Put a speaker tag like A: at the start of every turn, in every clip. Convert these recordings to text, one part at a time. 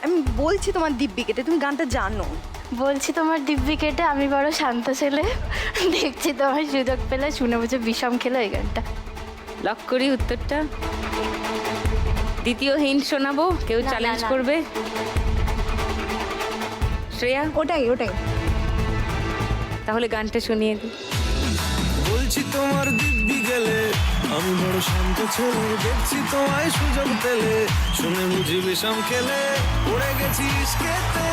A: আমি বলছি তোমার দিব্যি কেটে, তুমি গানটা জানো।
B: বলছি তোমার দিব্যি কেটে আমি বড় শান্ত ছেলে, দেখছি তোমার সুযোগ পেলে শুনে বুঝে বিষম খেলো এই গানটা।
C: লক করি উত্তরটা। দ্বিতীয় হিন্ট শোনাবো, কেউ
B: না,
C: চ্যালেঞ্জ
B: না।
C: করবে? শ্রেয়া,
A: ওটাই ওটাই।
C: তাহলে গানটা শুনিয়ে দিই।
D: বলছি তোমার দিব্যি গেলে আমি বড় শান্ত ছেলে, দেখছি তোমায় সুযোগ পেলে শুনে বুঝি বিষম খেলে। উড়ে গেছি ইস্কেতে,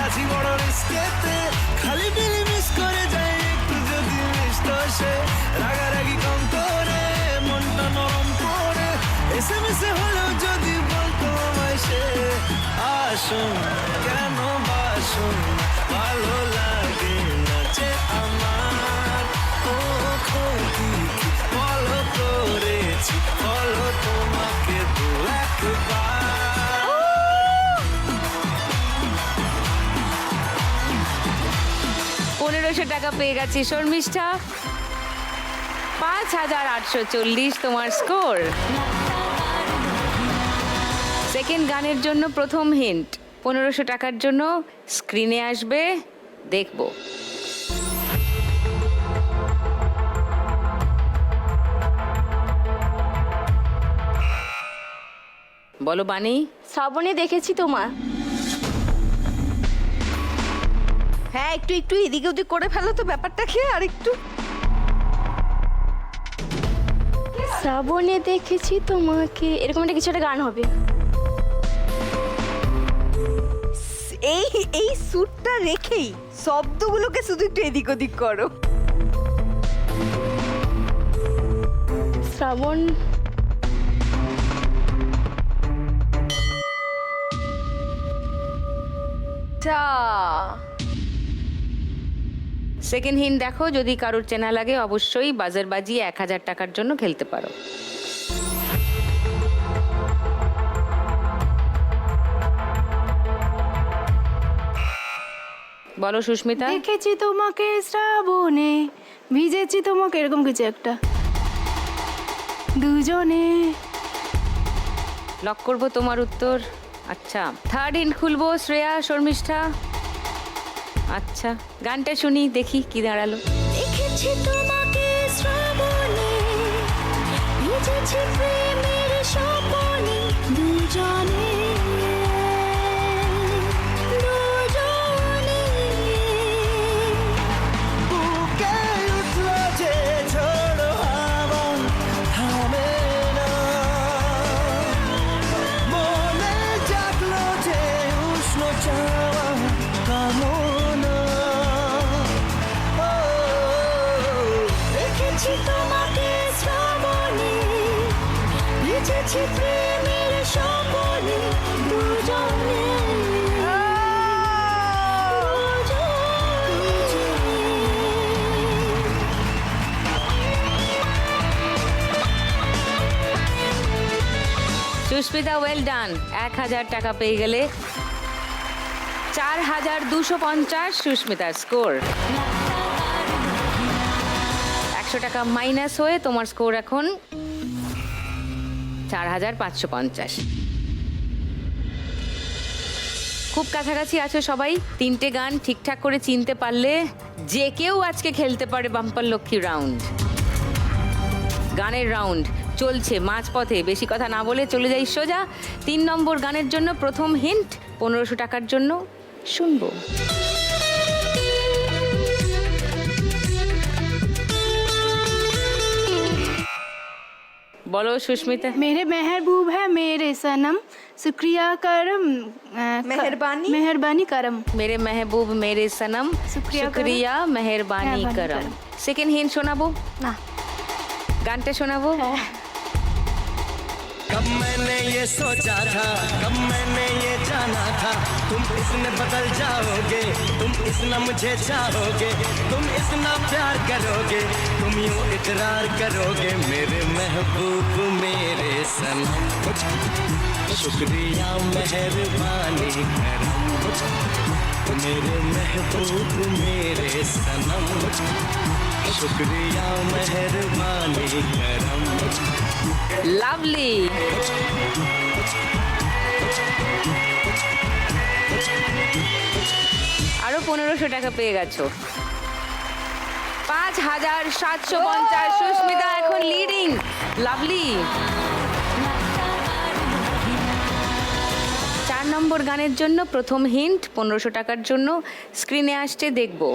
D: আছি বড় রিস্কেতে, খালি বিলি মিস করে যাই একটু যদি মিস তো সে। রাগারাগি কম করে মনটা নরম করে এসে মিশে হলেও যদি বলতো আমায় সে। আসুন কেন বাসুন ভালো লাগে না যে আমার, ও ক্ষতি কি ফলো করেছি ফলো তোমাকে দু একবার।
C: 1500 টাকা পেয়ে গেছি শর্মিষ্ঠা। 5840 তোমার স্কোর। সেকেন্ড গানের জন্য প্রথম হিন্ট 1500 টাকার জন্য স্ক্রিনে আসবে, দেখবো। বলো বানি।
B: শ্রাবণে দেখেছি তোমার।
A: হ্যাঁ, একটু একটু এদিকে ওদিক করে ফেলো তো ব্যাপারটা খেয়ে, আর একটু।
B: শ্রাবণে দেখেছি তোমাকে, এরকম একটা কিছু একটা গান হবে।
A: এই এই সুরটা রেখেই শব্দগুলোকে শুধু একটু এদিক ওদিক করো।
B: শ্রাবণ,
C: সেকেন্ড হিন্ট দেখো, যদি কারোর চেনা লাগে অবশ্যই বাজার বাজিয়ে 1000 টাকার জন্য খেলতে পারো। বলো সুস্মিতা।
B: দেখেছি তোমাকে শ্রাবণে, ভিজেছি তোমাকে, এরকম কিছু একটা। দুজনে।
C: লক করবো তোমার উত্তর। আচ্ছা, থার্ড হিন্ট খুলবো শ্রেয়া, শর্মিষ্ঠা। আচ্ছা, গানটা শুনি, দেখি কি দাঁড়ালো।
B: দেখেছি তোমাকে শ্রাবণে, ভিজেছি প্রেমের স্বপনে, দুজনে দুজনে।
D: বুকে উঠলো যে ঝড় হাওয়া থামে না, মনে জাগলো যে উষ্ণ চাওয়া কামনা। ও,
B: দেখেছি তোমাকে শ্রাবণে, ভিজেছি প্রেমের স্বপনে, দুজনে
C: সুস্মিতা, ওয়েল ডান। 1000 টাকা পেয়ে গেলে। 4250 সুস্মিতার স্কোর। 100 টাকা মাইনাস হয়ে তোমার স্কোর এখন 4550। খুব কাছাকাছি আছো সবাই। 3টে গান ঠিকঠাক করে চিনতে পারলে যে কেউ আজকে খেলতে পারে বাম্পার লক্ষ্মী রাউন্ড। গানের রাউন্ড চলছে মাঝপথে, বেশি কথা না বলে চলে যাই সোজা 3 নম্বর গানের জন্য। প্রথম হিন্ট 1500 টাকার জন্য শুনবো। বলো সুস্মিতা।
B: मेरे महबूब है मेरे सनम, शुक्रिया करम,
A: मेहरबानी।
B: मेहरबानी करम।
C: मेरे महबूब मेरे सनम,
B: शुक्रिया
C: शुक्रिया मेहरबानी
B: मेहरबानी
C: करम।
B: करम।
C: সেকেন্ড হিন্ট শোনাবো,
B: না,
C: গানটা শোনাবো।
D: कब मैंने ये सोचा था, कब मैंने ये जाना था, तुम इसमें बदल जाओगे, तुम इतना मुझे चाहोगे, तुम इतना प्यार करोगे, तुम यूं इकरार करोगे। मेरे महबूब मेरे सनम, शुक्रिया मेहरबानी करम। मेरे महबूब मेरे सनम, शुक्रिया मेहरबानी करम।
C: লাভলি। 1500 টাকা পেয়ে গেছো। 5750 সুস্মিতা এখন লিডিং। লাভলি। 4 নম্বর গানের জন্য প্রথম হিন্ট 1500 টাকার জন্য স্ক্রিনে আসছে, দেখবো।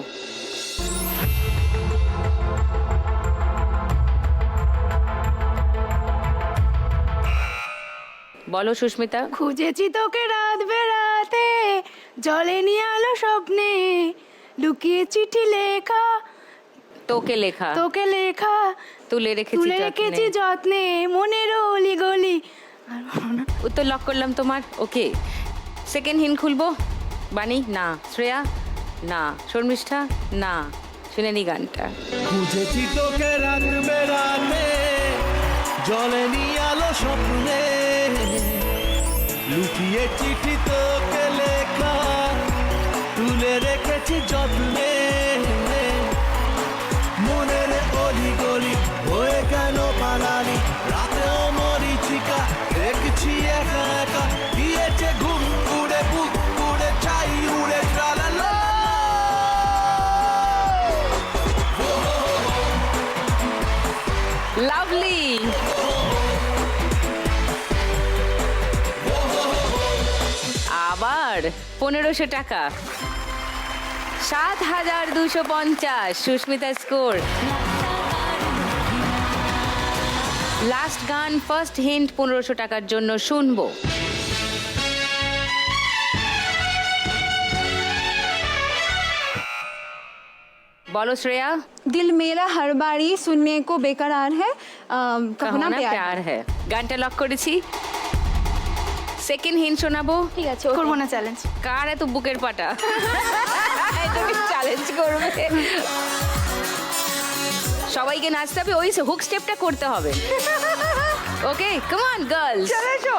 C: বলো সুস্মিতা।
B: খুঁজেছি তোকে রাত বেড়াতে, জলেনি আলো স্বপ্নে, লুকিয়ে চিঠি লেখা,
C: তোকে লেখা,
B: তোকে লেখা,
C: তুলে রেখেছি
B: তুলে রেখেছি যত্নে, মনের অলি গলি। আর বলো না।
C: উত্তর লক করলাম তোমার। ওকে, সেকেন্ড হিন্ট খুলবো। বানি না, শ্রেয়া না, শর্মিষ্ঠা না, শুনে নি গানটা।
D: খুঁজেছি তোকে রাত বেড়াতে, জলেনি আলো স্বপ্নে, লুকিয়ে চিঠি তোকে লেখা, তুলে রেখেছি যত্নে, মনের অলি গলি হয়ে কেন পালালি, রাতেও মরিচিকা দেখছি একা একা, দিয়েছে ঘুম উড়ে বুক উড়ে চাই উড়ে ট্রালালা।
C: লাভলি। আবার 1500 টাকা। 7250 সুস্মিতা স্কোর। লাস্ট গান ফার্স্ট হিন্ট 1500 টাকার জন্য শুনবো। বলো শ্রেয়া।
A: দিল মেরা হর বারি সুননে কো বেকরার হ্যায়,
C: কহো না প্যার হ্যায়। গানটা লক করেছি। সেকেন্ড হিন্ট শোনাবো।
B: ঠিক আছে, করবো না চ্যালেঞ্জ।
C: কার এত বুকের পাটা? তুমি চ্যালেঞ্জ করবে। সবাইকে নাচতে হবে, ওই হুক স্টেপটা করতে হবে। ওকে, কাম অন গার্লস।
A: চলে এসো।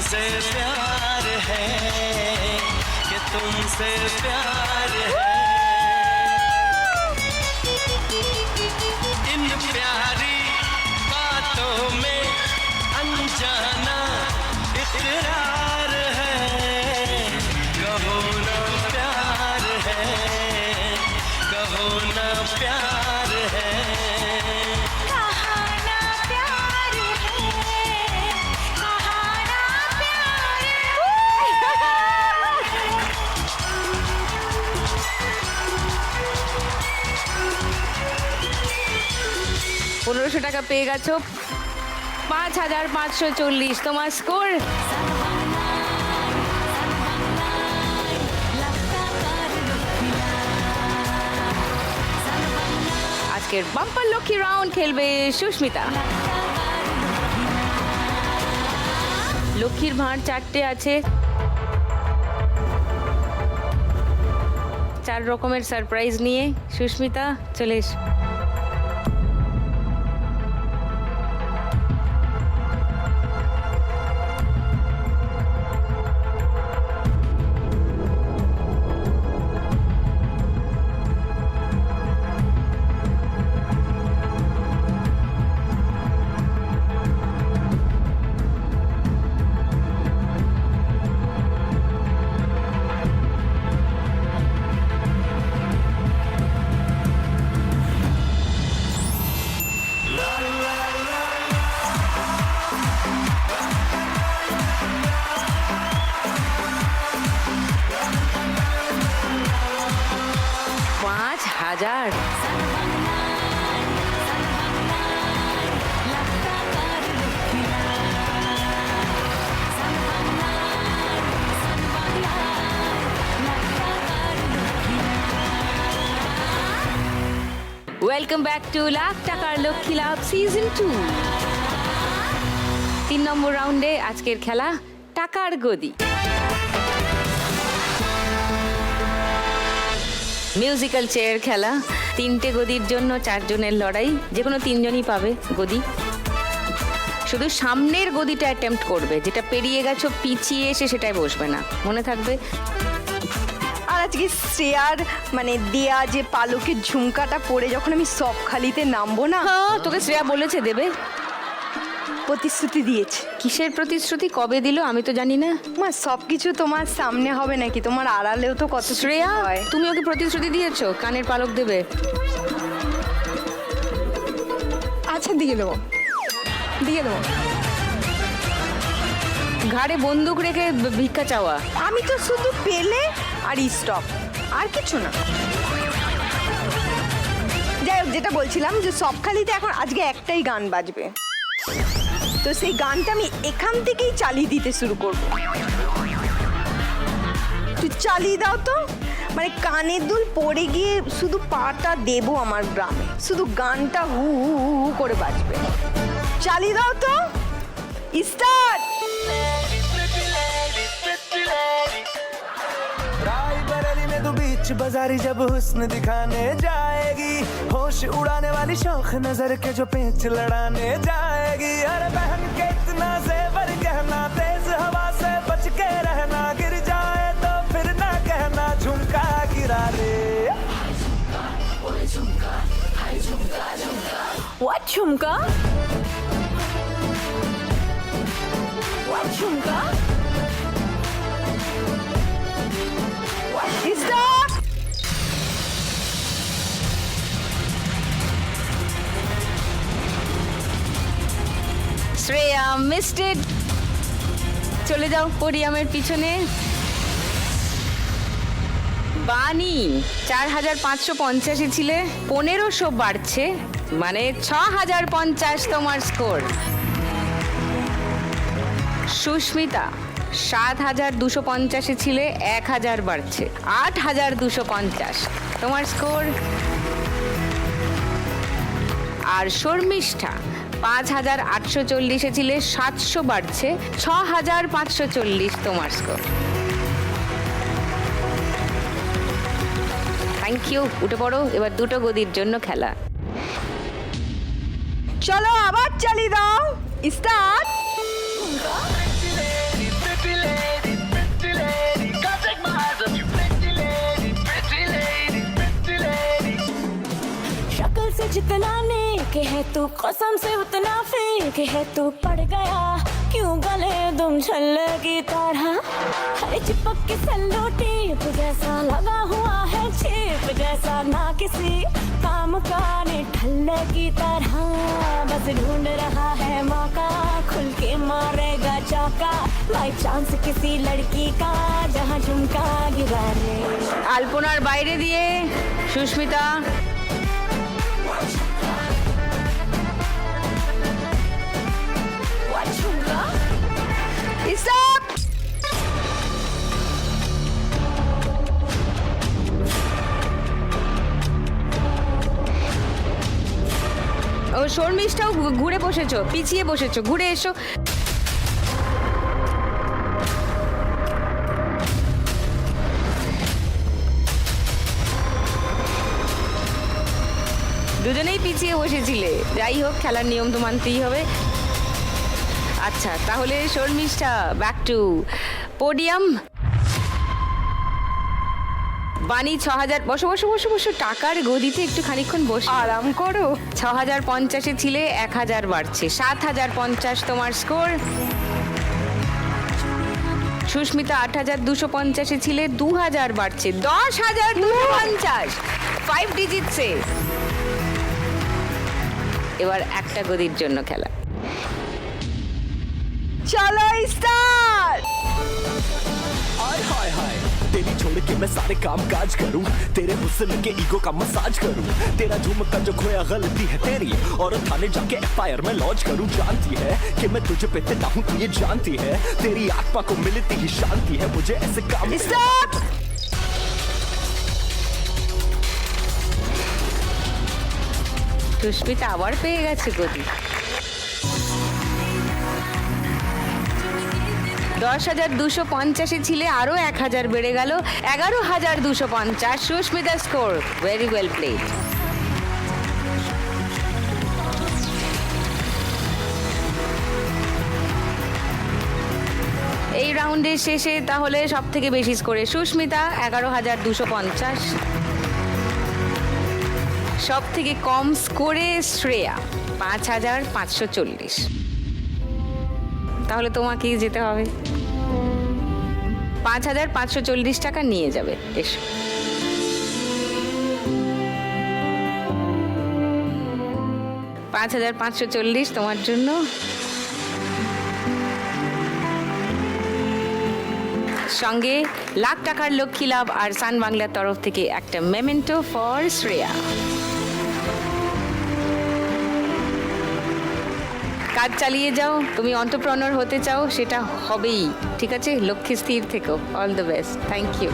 D: तुमसे प्यार है कि तुमसे प्यार है, इन प्यारी बातों में अनजाना इकरार है, कहो ना प्यार है, कहो ना प्यार है।
C: পনেরোশো টাকা পেয়ে গেছো। 5540 তোমার স্কোর। আজকের বাম্পার লক্ষ্মী রাউন্ড খেলবে সুস্মিতা। লক্ষ্মীর ভাঁড় 4টে আছে, 4 রকমের সারপ্রাইজ নিয়ে সুস্মিতা চলে এসো। হাজার। ওয়েলকাম ব্যাক টু লাখ টাকার লক্ষ্মী লাভ সিজন 2। 3 নম্বর রাউন্ডে আজকের খেলা টাকার গদি। মিউজিক্যাল চেয়ার খেলা। 3টে গদির জন্য 4 জনের লড়াই, যে কোনো 3 জনই পাবে গদি। শুধু সামনের গদিটা অ্যাটেম্প্ট করবে, যেটা পেরিয়ে গেছো পিছিয়ে এসে সেটাই বসবে না, মনে থাকবে।
A: আজকে শ্রেয়ার মানে দেয়া যে পালকের ঝুমকাটা পরে যখন আমি সবখালিতে নামবো না,
C: হ্যাঁ, তোকে শ্রেয়া বলেছে দেবে।
A: প্রতিশ্রুতি দিয়েছে।
C: কিসের প্রতিশ্রুতি, কবে দিল আমি তো জানি না।
A: মা সবকিছু তোমার সামনে হবে নাকি? তোমার আড়ালেও তো কত কিছু
C: শ্রেয়া,
A: হয়।
C: তুমি ওকে প্রতিশ্রুতি দিয়েছো কানের পালক দেবে?
A: আচ্ছা দিয়ে দেবো, দিয়ে দেবো।
C: ঘাড়ে বন্দুক রেখে ভিক্ষা চাওয়া।
A: আমি তো শুধু পেলে আর স্টপ, আর কিছু না। যাই হোক, যেটা বলছিলাম যে সবখালিতে এখন আজকে একটাই গান বাজবে, তো সেই গানটা আমি এখান থেকেই চালিয়ে দিতে শুরু করব। তুই চালিয়ে দাও তো, মানে কানের দুল পড়ে গিয়ে শুধু পাটা দেবো আমার গ্রামে, শুধু গানটা হু হু হু হু করে বাজবে। চালিয়ে দাও তো, স্টার্ট।
D: रायबरेली में तू बीच बाजारी जब हुस्न दिखाने जाएगी, होश उड़ाने वाली शौक नजर के जो पेच लड़ाने जाएगी। अरे बहन के इतना जेवर गहना, तेज हवा से बच के रहना, गिर जाए तो फिर ना कहना झुमका गिरा रे।
A: What झुमका? What झुमका? Stop!
C: শ্রেয়া মিস্টেড। চলে যাও পোডিয়ামের পিছনে। বানি 4550 ছিলে, 1500 বাড়ছে, মানে 6050 তোমার স্কোর। সুস্মিতা 7250 ছিলে, 1000 বাড়ছে, 8250 তোমার স্কোর। আর শর্মিষ্ঠা 5840 ছিলে, 700 বাড়ছে, 6540 তোমার স্কোর। থ্যাংক ইউ, উঠে পড়ো, এবার দুটো গদির জন্য খেলা।
A: চলো আবার চালিয়ে দাও, স্টার্ট।
E: शक्ल से जितना नेक है तू, कसम से उतना फेक है तू, पड़ गया क्यों गले तुम छल्ले की तरह। हरे चिपक के सल्लो टेप जैसा लगा हुआ है, छेप जैसा ना किसी काम का ठल्ले की तरह। बस ढूंढ रहा है मौका, खुल के मारेगा चौका, बाई चांस किसी लड़की का जहाँ झुमका गिरा रे।
C: আলপনার বাইরে দিয়ে সুস্মিতা।
A: স্টপ।
C: ও শর্মিষ্ঠাও ঘুরে বসেছো, পিছিয়ে বসেছো, ঘুরে এসো। দুজনেই পিছিয়ে বসেছিলে, যাই হোক খেলার নিয়ম তো মানতেই হবে। আচ্ছা তাহলে শর্মিষ্ঠা ব্যাক টু পোডিয়াম। বানি 6000, বসো বসো বসো বসো, টাকার গদিতে একটু খানিকক্ষণ বসে
A: আরাম করো।
C: 6050 ছিলে, 1000 বাড়ছে, 7050 তোমার স্কোর। সুস্মিতা 8250 ছিলে, 2000 বাড়ছে, 10250, 5 ডিজিটসে। এবার একটা গদির জন্য খেলা।
A: চলো স্টার্ট।
F: हाय हाय हाय, तेरी छोड़ के मैं सारे काम काज करूं, तेरे हुस्न के ईगो का मसाज करूं, तेरा झुमका जो खोया गलती है तेरी, और थाने जाके एफआईआर में लॉन्च करूं। जानती है कि मैं तुझे पे फिदा हूं, तू ये जानती है, तेरी आत्मा को मिलती ही शांति है, मुझे ऐसे काम
A: স্টপ।
C: সুস্মিতা আবার পেয়ে গেছে গদি। 10250 ছিলে, আরো 1000 বেড়ে গেল, 11250 Sushmita score. Very well played. এই রাউন্ড রাউন্ডের শেষে তাহলে সব থেকে বেশি স্কোরে সুস্মিতা 11,250, সব থেকে কম স্কোরে শ্রেয়া 5,540। তাহলে তোমাকেই যেতে হবে, 5,540 টাকা নিয়ে যাবে। এসো। $5,540 তোমার জন্য। সঙ্গে লাখ টাকার লক্ষ্মী লাভ আর সান বাংলার তরফ থেকে একটা মেমেন্টো ফর শ্রেয়া। কাজ চালিয়ে যাও, তুমি এন্টারপ্রেনার হতে চাও সেটা হবেই, ঠিক আছে? লক্ষ্যে স্থির থেকো। All the best, thank you.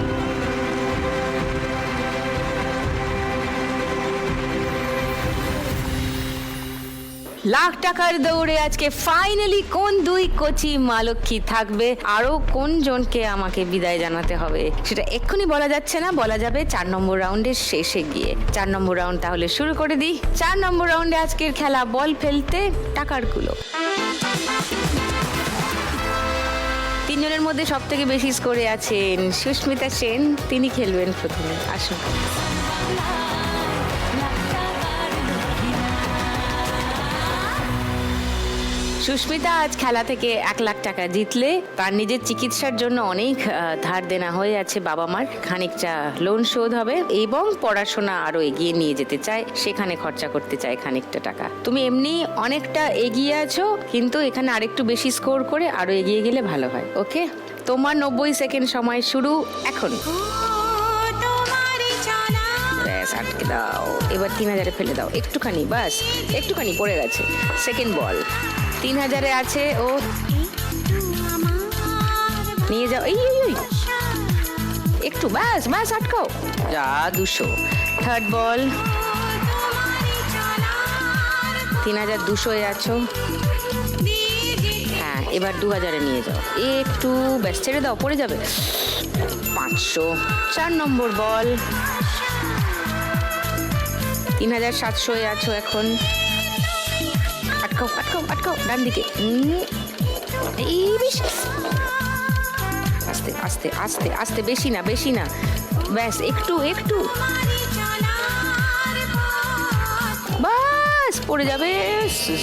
C: Lakh টাকার দৌড়ে আজকে ফাইনালি কোন দুই কচি মা লক্ষ্মী থাকবে, আরো কোন জনকে আমাকে বিদায় জানাতে হবে সেটা এক্ষুনি বলা যাচ্ছে না, বলা যাবে 4 নম্বর রাউন্ডের শেষে গিয়ে। 4 নম্বর রাউন্ড তাহলে শুরু করে দিই। 4 নম্বর রাউন্ডে আজকের খেলা বল ফেলতে টাকার কুলো। 3 জনের মধ্যে সব থেকে বেশি স্কোরে আছেন সুস্মিতা সেন, তিনি খেলবেন প্রথমে। আসুন। সুস্মিতা আজ খেলা থেকে 1 লাখ টাকা জিতলে তার নিজের চিকিৎসার জন্য অনেক ধার দেনা হয়ে আছে বাবা মার, খানিকটা লোন শোধ হবে এবং পড়াশোনা আরো এগিয়ে নিয়ে যেতে চায়, সেখানে খরচা করতে চায় খানিকটা টাকা। তুমি এমনি অনেকটা এগিয়ে আছো, কিন্তু এখানে আরেকটু বেশি স্কোর করে আরো এগিয়ে গেলে ভালো হয়। ওকে, তোমার 90 সেকেন্ড সময় শুরু এখন। ব্যাস, আটকে দাও। এবার 3000-এ ফেলে দাও, একটুখানি, বাস একটুখানি পড়ে গেছে। সেকেন্ড বল 3000-এ আছে, ও নিয়ে যাও। এই একটু, ব্যাস ব্যাস, আটকাও, যা 200। থার্ড বল 3200-এ আছো, হ্যাঁ এবার 2000-এ নিয়ে যাও, একটু, ব্যাস ছেড়ে দাও, পড়ে যাবে। 500। 4 নম্বর বল 3700-এ আছো এখন, আটকাও আটকাও আটকাও, ডান দিকে। এই বেশ, আস্তে আস্তে আস্তে আস্তে, বেশি না বেশি না, ব্যাস একটু একটু, বাস পড়ে যাবে।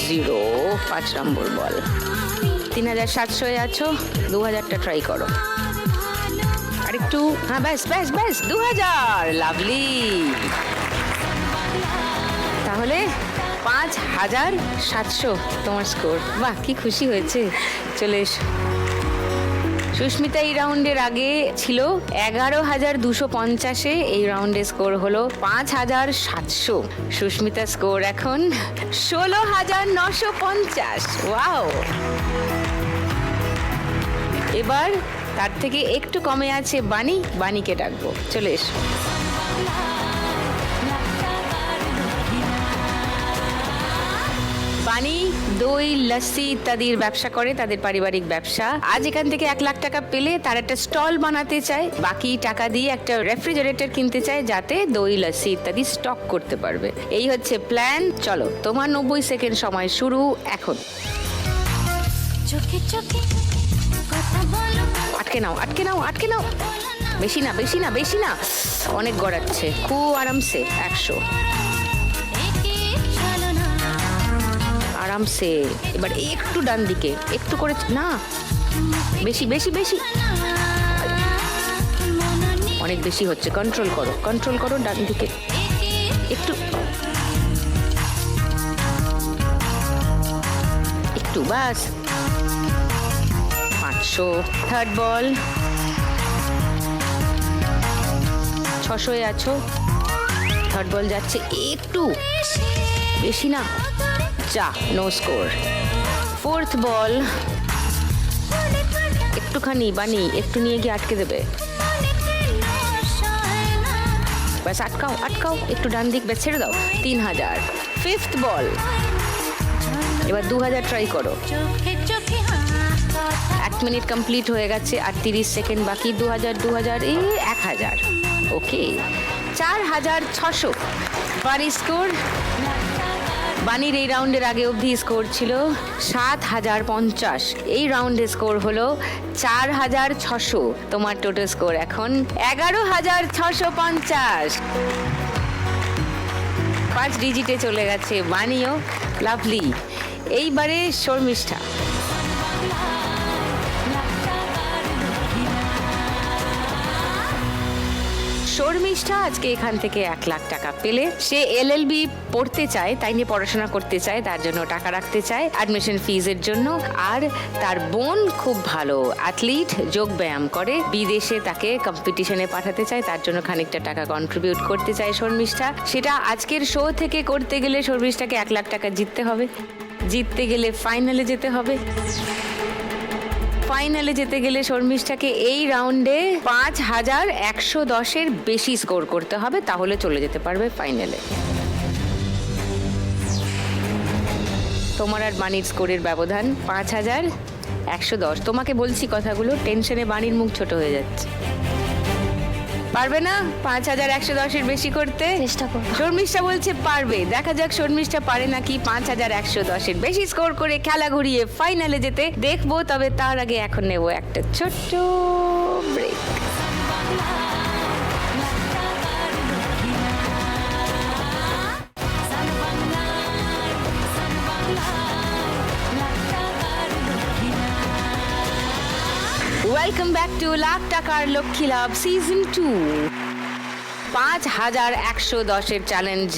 C: 0। 5 নম্বর বল 3700-এ আছো, 2000-টা ট্রাই করো, আরেকটু, হ্যাঁ ব্যাস ব্যাস ব্যাস, 2000, লাভলি। তাহলে 5700 তোমার স্কোর। বাহ, কি খুশি হয়েছে। চলে এসো। সুস্মিতা এই রাউন্ডের আগে ছিল 11,250-এ, এই রাউন্ডে স্কোর হলো 5,700। সুস্মিতা স্কোর এখন 16,950। ওয়াও। এবার তার থেকে একটু কমে আছে বানি, বানিকে ডাকবো, চলে এসো। বানি দই, লস্যি ইত্যাদির ব্যবসা করে, তাদের পারিবারিক ব্যবসা। আজ এখান থেকে 1 লাখ টাকা পেলে তার একটা স্টল বানাতে চায়, বাকি টাকা দিয়ে একটা রেফ্রিজারেটর কিনতে চায় যাতে দই, লস্যি ইত্যাদি স্টক করতে পারবে। এই হচ্ছে প্ল্যান। চলো, তোমার 90 সেকেন্ড সময় শুরু এখন। আটকে নাও আটকে নাও আটকে নাও, বেশি না বেশি না বেশি না, অনেক গড়াচ্ছে, খুব আরামসে। 100। আরামসে। এবার একটু ডান দিকে, একটু করে, না বেশি বেশি বেশি, অনেক বেশি হচ্ছে, কন্ট্রোল করো কন্ট্রোল করো, ডান দিকে একটু একটু, বাস। 500। থার্ড বল 600-এ আছো, থার্ড বল যাচ্ছে, একটু বেশি না, যা, নো স্কোর। ফোর্থ বল একটুখানি, বানি একটু নিয়ে গিয়ে আটকে দেবে, ব্যাস আটকাও আটকাও, একটু ডান দিক, ব্যাস ছেড়ে দাও। 3000। ফিফথ বল, এবার 2000 ট্রাই করো। 1 মিনিট কমপ্লিট হয়ে গেছে, আর 30 সেকেন্ড বাকি। 2000 এই 1000। ওকে, 4600। বাড়ি স্কোর বানির এই রাউন্ডের আগে অবধি স্কোর ছিল 7,050। এই রাউন্ডে স্কোর হলো 4,600। তোমার টোটাল স্কোর এখন 11,650। 5 ডিজিটে চলে গেছে বানিও। লাভলি। এইবারে শর্মিষ্ঠা। শর্মিষ্ঠা আজকে এখান থেকে 1 লাখ টাকা পেলে। সে LLB পড়তে চায়, তাই নিয়ে পড়াশোনা করতে চায়, তার জন্য টাকা রাখতে চায় অ্যাডমিশন ফিজের জন্য। আর তার বোন খুব ভালো অ্যাথলিট, যোগ ব্যায়াম করে, বিদেশে তাকে কম্পিটিশনে পাঠাতে চায়, তার জন্য খানিকটা টাকা কন্ট্রিবিউট করতে চায় শর্মিষ্ঠা। সেটা আজকের শো থেকে করতে গেলে শর্মিষ্ঠাকে 1 লাখ টাকা জিততে হবে। জিততে গেলে ফাইনালে যেতে হবে। ফাইনালে যেতে গেলে শর্মিষ্ঠাকে এই রাউন্ডে 5,110-এর বেশি স্কোর করতে হবে, তাহলে চলে যেতে পারবে ফাইনালে। তোমার আর বাণীর স্কোরের ব্যবধান 5,110। তোমাকে বলছি কথাগুলো, টেনশনে বাণীর মুখ ছোট হয়ে যাচ্ছে। পারবে না 5,110-এর বেশি করতে?
B: চেষ্টা করব।
C: শর্মিষ্ঠা বলছে পারবে। দেখা যাক শর্মিষ্ঠা পারে নাকি 5,110-এর বেশি স্কোর করে খেলা ঘুরিয়ে ফাইনালে যেতে। দেখবো। তবে তার আগে এখন নেব একটা ছোট্ট break. Welcome back to Lakh টাকার লক্ষ্মী লাভ সিজন 2। 5,110-এর চ্যালেঞ্জ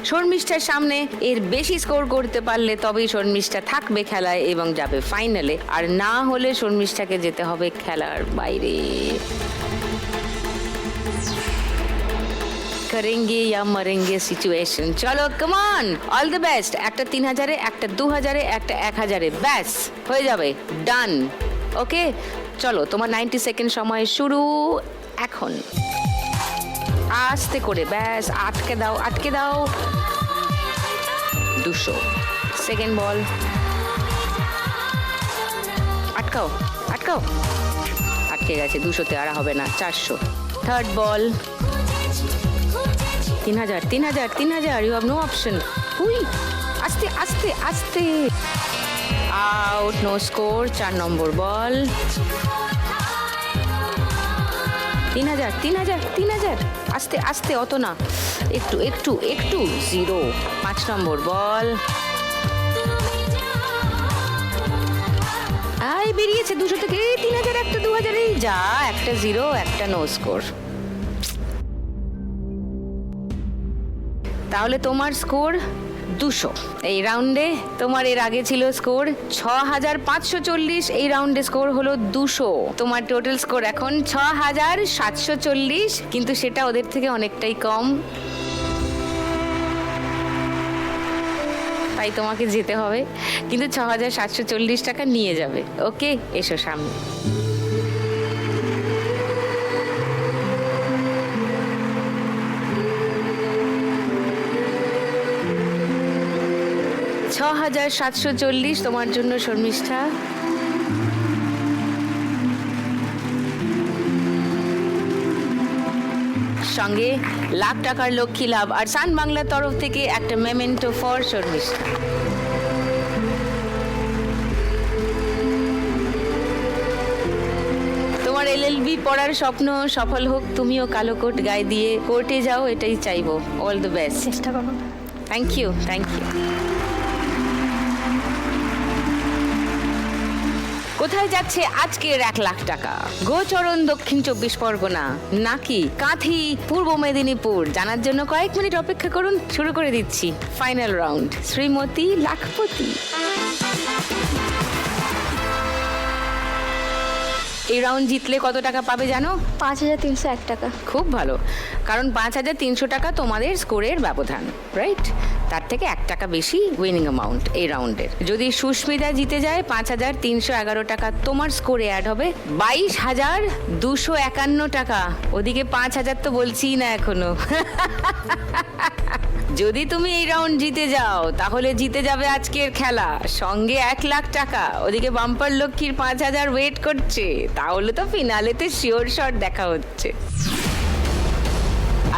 C: শর্মিষ্ঠার সামনে। এর বেশি স্কোর করতে পারলে তবেই শর্মিষ্ঠা থাকবে খেলায় এবং যাবে ফাইনালে, আর না হলে শর্মিষ্ঠাকে যেতে হবে খেলার বাইরে। করেঙ্গে ইয়া মরেঙ্গে সিচুয়েশন। চলো come on, all the best. একটা 3,000-এ, একটা 2,000-এ, একটা 1,000-এ, ব্যাস হয়ে যাবে, ডান। ওকে চলো, তোমার 90 সেকেন্ড সময় শুরু এখন। আস্তে করে, ব্যাস আটকে দাও, আটকে দাও। 200। সেকেন্ড বল, আটকাও, আটকাও। আটকে গেছে, 200-তে আর হবে না, 400। Third ball, 3,000, 3,000, 3,000। You have no option. হুই, আস্তে আস্তে আস্তে। Out, no score. 4 number ball, 3,000, 3,000, 3,000। আস্তে আস্তে, অত না, একটু একটু একটু। 0। 5 নম্বর বল, আই বেরিয়েছে 200 থেকে। 3,000, একটা 2,000, এই যা, একটা 0, একটা নো স্কোর। তাহলে তোমার স্কোর 200 এই রাউন্ডে। তোমার এর আগে ছিল স্কোর 6,540। এই রাউন্ডে স্কোর হলো 200। তোমার টোটাল স্কোর এখন 6,740, কিন্তু সেটা ওদের থেকে অনেকটাই কম। তাই তোমাকে যেতে হবে, কিন্তু 6,740 টাকা নিয়ে যাবে। ওকে, এসো সামনে। $6,740 তোমার জন্য শর্মিষ্ঠা। সঙ্গে লাখ টাকার লক্ষ্মী লাভ আর সান বাংলার তরফ থেকে একটা মেমেন্টো ফর শর্মিষ্ঠা। তোমার LLB পড়ার স্বপ্ন সফল হোক, তুমিও কালো কোট গায়ে দিয়ে কোর্টে যাও, এটাই চাইবো। All the best.
B: চেষ্টা করবো।
C: Thank you, thank you. কোথায় যাচ্ছে আজকের 1 লাখ টাকা? গোচরণ দক্ষিণ 24 পরগনা নাকি কাঁথি পূর্ব মেদিনীপুর? জানার জন্য কয়েক মিনিট অপেক্ষা করুন, শুরু করে দিচ্ছি ফাইনাল রাউন্ড। শ্রীমতী লাখপতি। এই রাউন্ড জিতলে কত টাকা পাবে জানো?
B: 5,301 টাকা।
C: খুব ভালো, কারণ 5,300 টাকা তোমাদের স্কোরের ব্যবধান, রাইট? তার থেকে 1 টাকা বেশি উইনিং অ্যামাউন্ট এই রাউন্ডের। যদি সুস্মিতা জিতে যায়, 5,311 টাকা তোমার স্কোরে অ্যাড হবে। 22,251 টাকা। ওদিকে 5,000 তো বলছিই না এখনো। যদি তুমি এই রাউন্ড জিতে যাও, তাহলে জিতে যাবে আজকের খেলা, সঙ্গে 1 লাখ টাকা। ওদিকে বাম্পার লক্ষ্মীর 5,000 ওয়েট করছে। তাহলে তো ফিনালেতে শিওর শট দেখা হচ্ছে।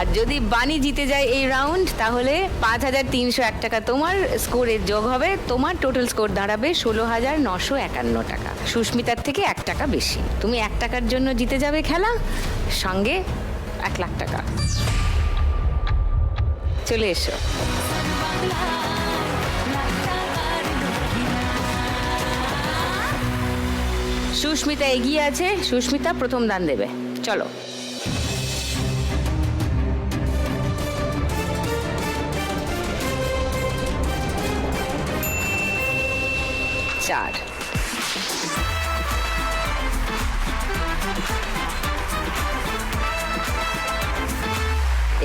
C: আর যদি বানি জিতে যায় এই রাউন্ড তাহলে 5,301 টাকা তোমার স্কোরের যোগ হবে, তোমার টোটাল স্কোর দাঁড়াবে 16,951 টাকা। সুস্মিতার থেকে 1 টাকা বেশি। তুমি 1 টাকার জন্য জিতে যাবে খেলা, সঙ্গে 1 লাখ টাকা। চলে এসো। সুস্মিতা এগিয়ে আছে, সুস্মিতা প্রথম দান দেবে, চলো। চার,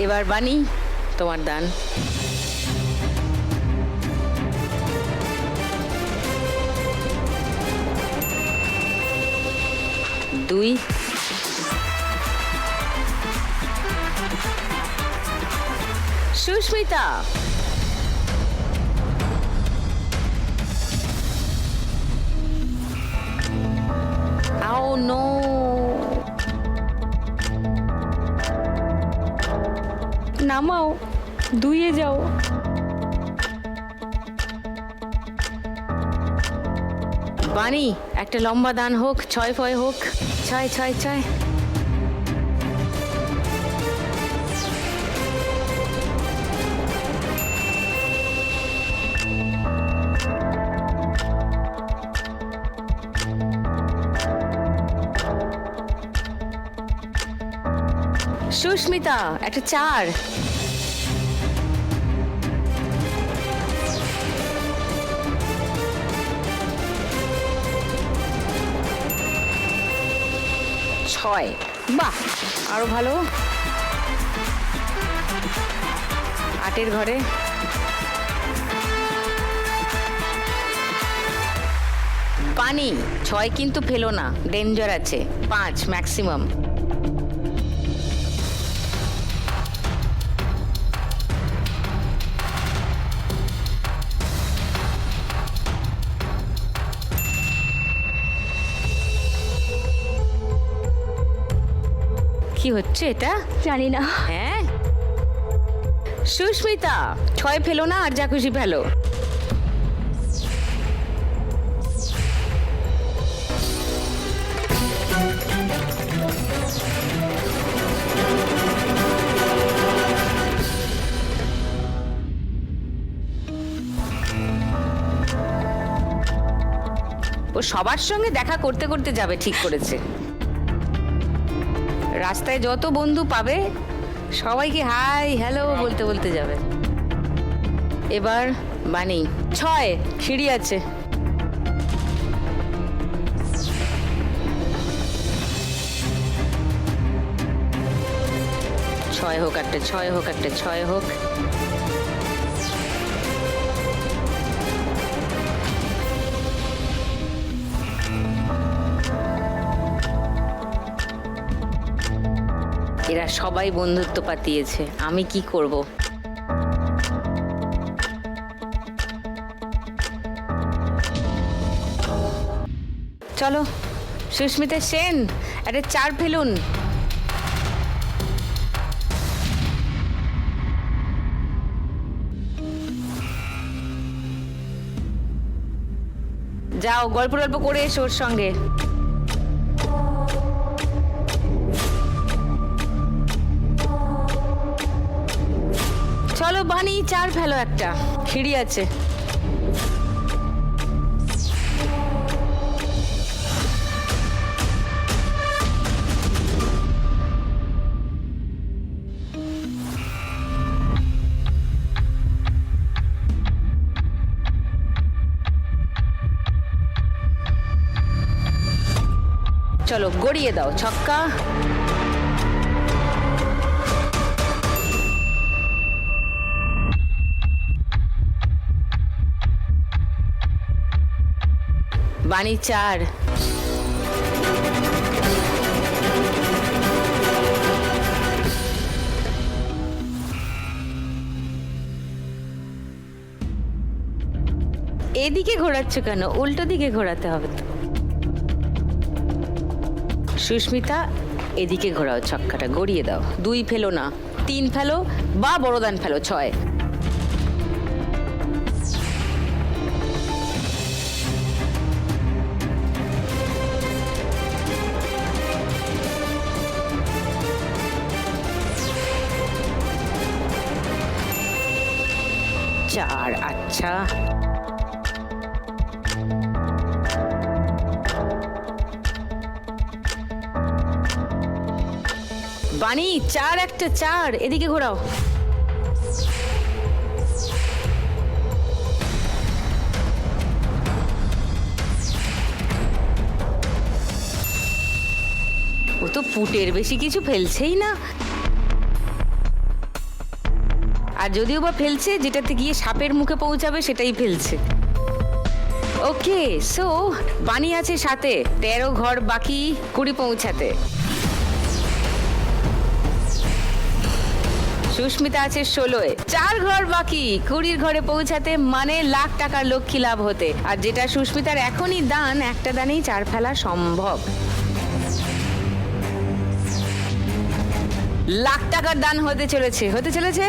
C: এবার বানি তোমার দান। দুই, সুস্মিতা Oh no! নামাও, দুইয়ে যাও। বানি একটা লম্বা দান হোক, 6 ফয় হোক, 6 6 6। সুস্মিতা একটা 4। ছয়, বাহ, আরো ভালো। 8-এর ঘরে। পানি 6 কিন্তু ফেলো না, ডেঞ্জার আছে। 5 ম্যাক্সিমাম। কি হচ্ছে এটা
B: জানি না।
C: হ্যাঁ সুস্মিতা 6 ফেলো না, আর যা খুশি ফেলো। ও সবার সঙ্গে দেখা করতে করতে যাবে, ঠিক করেছে। রাস্তায় যত বন্ধু পাবে সবাইকে হাই হ্যালো বলতে বলতে যাবে। এবার বানি 6, সিঁড়ি আছে। ছয় হোক একটা, 6 হোক একটা, 6 হোক। এরা সবাই বন্ধুত্ব পাতিয়েছে, আমি কি করব? চলো সুস্মিতা সেন একটা 4 ফেলুন। যাও গল্প গল্প করে এসো ওর সঙ্গে। চলো বানি 4 ফেলো একটা, সিঁড়ি আছে। চলো গড়িয়ে দাও, ছক্কা। বানি 4। এদিকে ঘোরাচ্ছ কেন? উল্টো দিকে ঘোরাতে হবে তো। সুস্মিতা এদিকে ঘোরাও, ছক্কাটা গড়িয়ে দাও। 2 ফেলো না। 3 ফেলো বা বড়দান ফেলো 6। চার, আচ্ছা। বানি 4 একটা 4, এদিকে ঘোরাও। ও তো পুটের বেশি কিছু ফেলছেই না। আর যদিও বা ফেলছে, যেটাতে গিয়ে সাপের মুখে পৌঁছাবে সেটাই ফেলছে। ওকে, সো বানি আছে 7-এ, 13 ঘর বাকি 20 পৌঁছাতে। সুস্মিতা আছে 16-এ, 4 ঘর বাকি 20 ঘরে পৌঁছাতে, মানে লাখ টাকার লক্ষ্মী লাভ হতে। আর যেটা সুস্মিতার এখনই দান, একটা দানেই 4 ফেলা সম্ভব। লাখ টাকার দান হতে চলেছে, হতে চলেছে।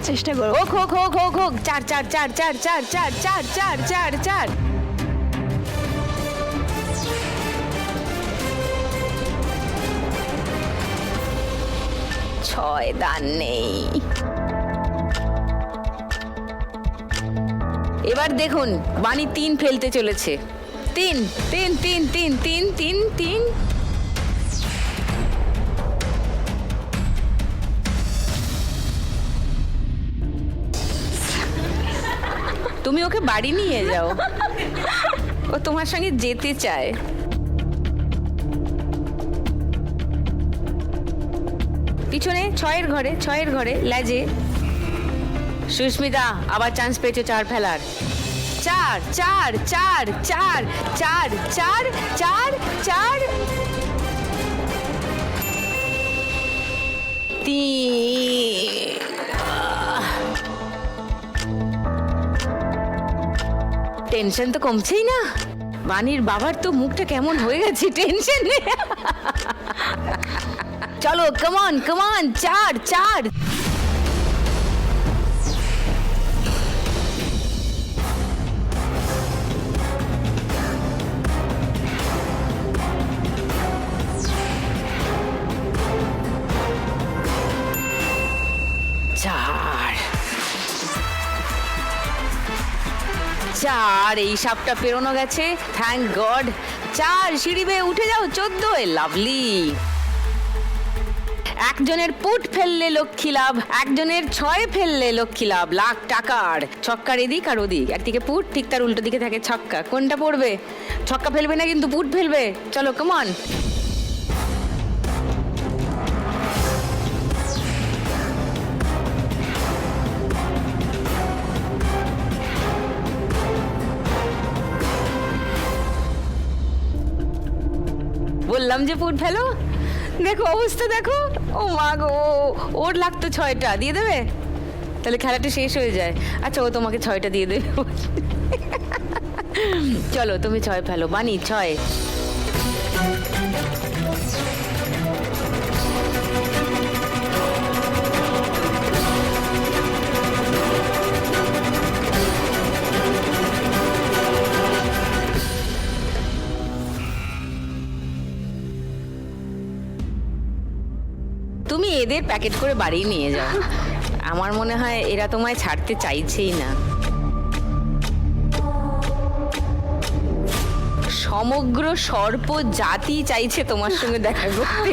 B: চেষ্টা করো।
C: হোক হোক হোক হোক হোক। 4 4 4 4 4 4 4 4 4 4। 6 দান নেই। এবার দেখুন বানি 3 ফেলতে চলেছে। 3 3 3 3 3 3 3। তুমি ওকে বাড়ি নিয়ে যাও, ও তোমার সঙ্গে যেতে চায়। পিছনে 6-এর ঘরে, 6-এর ঘরে লেজে। সুস্মিতা আবার চান্স পেয়েছো 4 ফেলার। 4 4 4 4 4 4 4 4 3। টেনশন তো কমছেই না। বানির বাবার তো মুখটা কেমন হয়ে গেছে টেনশনে। চলো কমান কমান, 4 4। চার, এই সাপটা পেরোনো গেছে, থ্যাংক গড। 4, সিঁড়ি বেয়ে উঠে যাও 14-এ, লাভলি। একজনের পুট ফেললে লক্ষ্মী লাভ, একজনের 6 ফেললে লক্ষ্মী লাভ, লাখ টাকার। ছক্কার এদিক আর ওদিক, একদিকে পুট, ঠিক তার উল্টো দিকে থাকে ছক্কা। কোনটা পড়বে? ছক্কা ফেলবে না কিন্তু পুট ফেলবে। চলো কমন। বললাম যে পুট ফেলো। দেখো অবস্থা দেখো। ও মা গো, ওর লাগতো 6টা, দিয়ে দেবে? তাহলে খেলাটা শেষ হয়ে যায়। আচ্ছা, ও তোমাকে 6টা দিয়ে দেবে। চলো তুমি 6 ফেলো। বানি 6। তুমি এদের প্যাকেট করে বাড়ি নিয়ে যাও। আমার মনে হয় এরা তোমায় ছাড়তে চাইছেই না। সমগ্র সর্প জাতি চাইছে তোমার সঙ্গে দেখা করতে,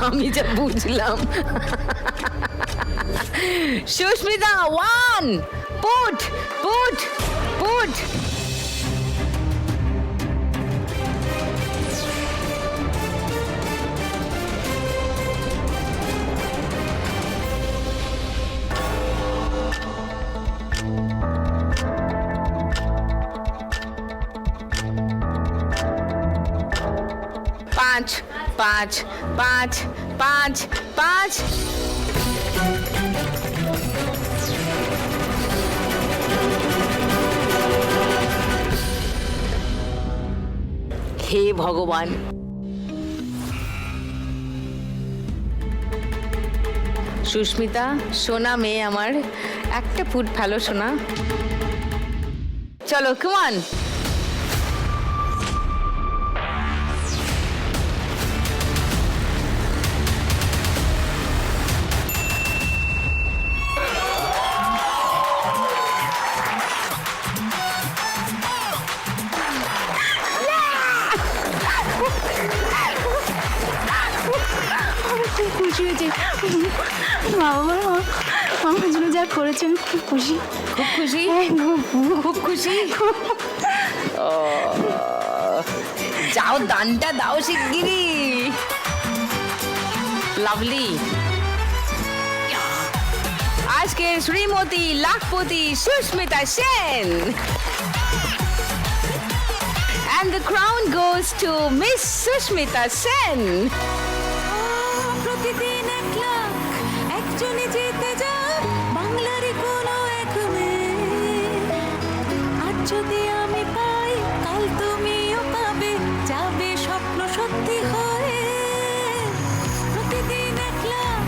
C: আমি যা বুঝলাম। Sushmita 1, put put put. পাঁচ 5 5 5 5। হে ভগবান, সুস্মিতা সোনা মেয়ে আমার, একটা ফুট ভালো সোনা। চলো কমান।
B: খুব খুশি হয়েছে বাবা, আমার জন্য যা করেছে আমি খুব খুশি।
C: খুব খুশি, খুব খুশি। ও, যাও দানটা দাও শিগগিরি। লাভলি। আজকের Shrimati lakhpati Susmita Sen. And the crown goes to Miss Sushmita Sen.
E: প্রতিদিন 1 লাখ একজনই জিতে যায় বাংলারই কোনো এক মেয়ে। আজ যদি আমি পাই কাল তুমিও পাবে, যাবে স্বপ্ন সত্যি হয়ে। প্রতিদিন 1 লাখ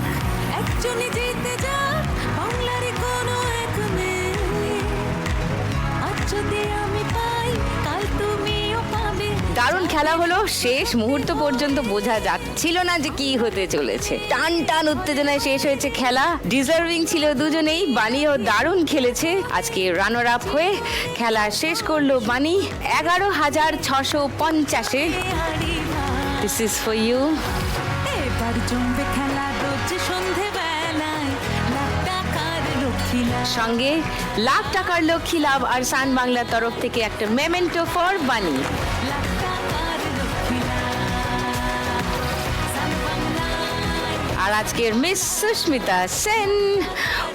E: একজনই জিতে যায় বাংলারই কোনো এক মেয়ে। আজ যদি আমি পাই কাল তুমিও পাবে।
C: দারুণ খেলা হলো, শেষ মুহূর্ত পর্যন্ত বোঝা যাচ্ছিল না যে কি হতে চলেছে। টান টান উত্তেজনায় শেষ হয়েছে খেলা। ডিজার্ভিং ছিল দুজনেই। বানিও দারুণ খেলেছে। আজকে রানার আপ হয়ে খেলা শেষ করলো বানি 11,650-এ। This is for you.
E: এবার জমবে খেলা রোজ সন্ধেবেলায়, লাখ টাকার লক্ষ্মী লাভ।
C: সঙ্গে লাখ টাকার লক্ষ্মী লাভ আর সান বাংলার তরফ থেকে একটা মেমেন্টো ফর বানি।
E: লাখ টাকার লক্ষ্মী লাভ। সান বাংলায়
C: আর আজকের Miss Sushmita Sen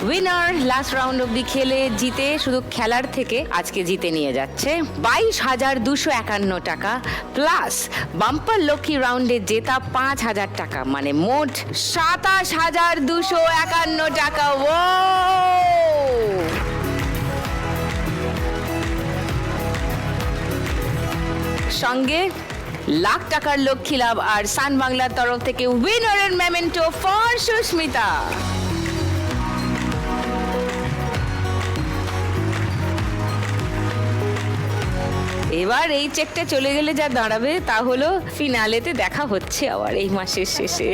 C: winner. Last round অব্দি খেলে জিতে, শুধু খেলার থেকে আজকে জিতে নিয়ে যাচ্ছে 22,251 টাকা প্লাস বাম্পার লক্ষ্মী রাউন্ডে জেতা 5,000 টাকা, মানে মোট 27,251 টাকা। ও সঙ্গে লাখ টাকার লক্ষ্মী লাভ আর সান বাংলার তরফ থেকে উইনারের মেমেন্টো ফর সুস্মিতা। এবার এই চেকটা চলে গেলে যা দাঁড়াবে তা হলো ফিনালেতে দেখা হচ্ছে আবার এই মাসের শেষে,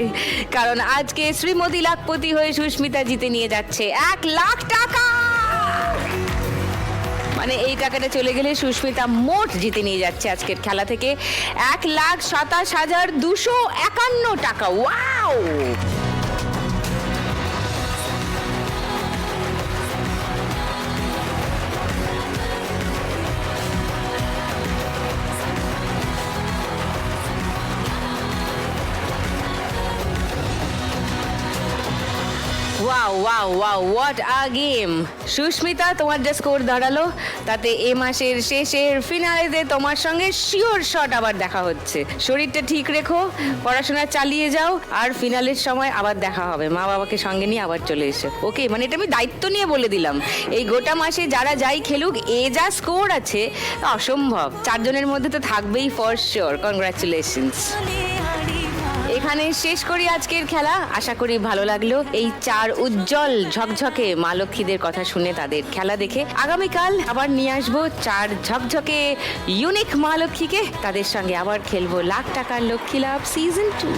C: কারণ আজকে শ্রীমতী লাখপতি হয়ে সুস্মিতা জিতে নিয়ে যাচ্ছে 1 লাখ টাকা। মানে এই টাকাটা চলে গেলে সুস্মিতা মোট জিতে নিয়ে যাচ্ছে আজকের খেলা থেকে 1,27,251 টাকা। Wow! Wow wow wow, what a game. Sushmita, তোমার যে স্কোর দাঁড়ালো তাতে এ মাসের শেষের ফিনালেতে তোমার সঙ্গে শিওর শট আবার দেখা হচ্ছে। শরীরটা ঠিক রেখো, পড়াশোনা চালিয়ে যাও, আর ফিনালের সময় আবার দেখা হবে। মা বাবাকে সঙ্গে নিয়ে আবার চলে এসো, ওকে? মানে এটা আমি দায়িত্ব নিয়ে বলে দিলাম। এই গোটা মাসে যারা যাই খেলুক, এ যা স্কোর আছে অসম্ভব। 4 জনের মধ্যে তো থাকবেই ফর শিওর। কংগ্রাচুলেশনস। এখানে শেষ করি আজকের খেলা। আশা করি ভালো লাগলো এই 4 উজ্জ্বল ঝকঝকে মা লক্ষ্মীদের কথা শুনে, তাদের খেলা দেখে। আগামীকাল আবার নিয়ে আসবো 4 ঝকঝকে ইউনিক মা লক্ষ্মীকে। তাদের সঙ্গে আবার খেলবো লাখ টাকার লক্ষ্মী লাভ সিজন 2।